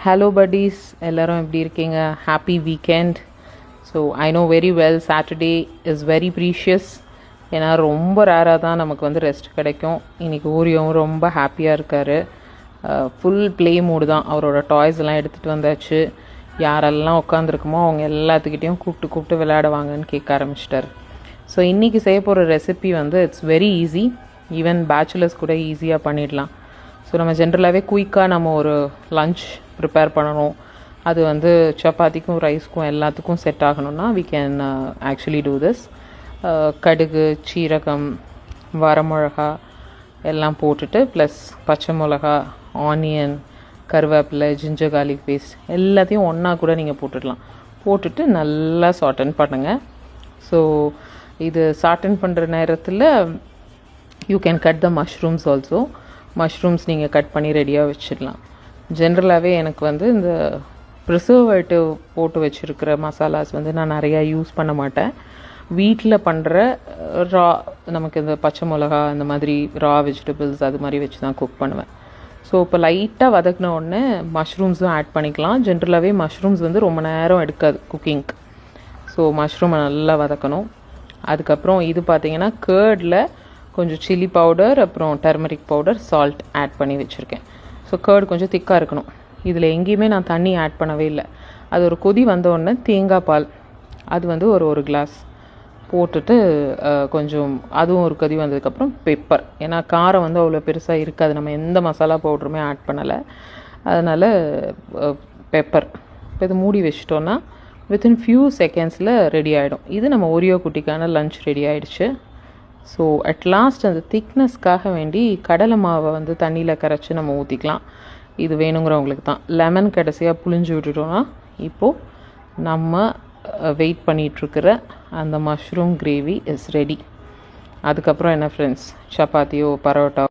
Hello buddies, எல்லாரும் எப்படி இருக்கீங்க? Happy weekend. So I know very well Saturday is very precious. ஏன்னா ரொம்ப ரேராக தான் நமக்கு வந்து ரெஸ்ட் கிடைக்கும். இன்றைக்கி ஊரியும் ரொம்ப ஹாப்பியாக இருக்கார். ஃபுல் ப்ளே மூடு தான். அவரோட டாய்ஸ் எல்லாம் எடுத்துகிட்டு வந்தாச்சு. யாரெல்லாம் உட்காந்துருக்குமோ அவங்க எல்லாத்துக்கிட்டையும் கூப்பிட்டு விளையாடுவாங்கன்னு கேட்க ஆரம்பிச்சிட்டார். ஸோ இன்றைக்கி செய்ய போகிற ரெசிபி வந்து it's very easy. Even bachelors கூட ஈஸியாக பண்ணிடலாம். ஸோ நம்ம ஜென்ரலாகவே குயிக்காக நம்ம ஒரு லன்ச் ப்ரிப்பேர் பண்ணணும், அது வந்து சப்பாத்திக்கும் ரைஸ்க்கும் எல்லாத்துக்கும் செட் ஆகணும்னா we can actually do this. கடுகு, சீரகம், வரமிளகா எல்லாம் போட்டுட்டு ப்ளஸ் பச்சை மிளகா, ஆனியன், கருவேப்பிலை, ஜிஞ்சர் கார்லிக் பேஸ்ட் எல்லாத்தையும் ஒன்றா கூட நீங்கள் போட்டுட்டு நல்லா சாட்டன் பண்ணுங்கள். ஸோ இது சாட்டன் பண்ணுற நேரத்தில் you can cut the mushrooms also. Mushrooms நீங்கள் கட் பண்ணி ரெடியாக வச்சிடலாம். ஜென்ரலாகவே எனக்கு வந்து இந்த ப்ரிசர்வேட்டிவ் போட்டு வச்சுருக்கிற மசாலாஸ் வந்து நான் நிறையா யூஸ் பண்ண மாட்டேன். வீட்டில் பண்ணுற நமக்கு இந்த பச்சை மிளகா இந்த மாதிரி ரா வெஜிடபிள்ஸ் அது மாதிரி வச்சு தான் குக் பண்ணுவேன். ஸோ இப்போ லைட்டாக வதக்கின உடனே மஷ்ரூம்ஸும் ஆட் பண்ணிக்கலாம். ஜென்ரலாகவே மஷ்ரூம்ஸ் வந்து ரொம்ப நேரம் எடுக்காது குக்கிங்க்கு. ஸோ மஷ்ரூமை நல்லா வதக்கணும். அதுக்கப்புறம் இது பார்த்திங்கன்னா கேர்டில் கொஞ்சம் சில்லி பவுடர், அப்புறம் டர்மரிக் பவுடர், சால்ட் ஆட் பண்ணி வச்சுருக்கேன். ஸோ கேர்டு கொஞ்சம் திக்காக இருக்கணும். இதில் எங்கேயுமே நான் தண்ணி ஆட் பண்ணவே இல்லை. அது ஒரு கொதி வந்தோடனே தேங்காய் பால் அது வந்து ஒரு கிளாஸ் போட்டுட்டு கொஞ்சம் அதுவும் ஒரு கொதி வந்ததுக்கப்புறம் பெப்பர். ஏன்னா காரம் வந்து அவ்வளோ பெருசாக இருக்காது, நம்ம எந்த மசாலா பவுடருமே ஆட் பண்ணலை, அதனால் பெப்பர். இப்போ இது மூடி வச்சிட்டோன்னா வித்தின் ஃபியூ செகண்ட்ஸில் ரெடி ஆகிடும். இது நம்ம ஒரியோ குட்டிக்கான லன்ச் ரெடி ஆகிடுச்சு. ஸோ அட் லாஸ்ட் அந்த திக்னஸ்க்காக வேண்டி கடலை மாவை வந்து தண்ணியில் கரைச்சி நம்ம ஊற்றிக்கலாம். இது வேணுங்கிறவங்களுக்கு தான். லெமன் கடைசியாக புளிஞ்சு விட்டுட்டோன்னா இப்போது நம்ம வெயிட் பண்ணிகிட்ருக்கிற அந்த மஷ்ரூம் கிரேவி இஸ் ரெடி. அதுக்கப்புறம் என்ன ஃப்ரெண்ட்ஸ், சப்பாத்தியோ பரோட்டா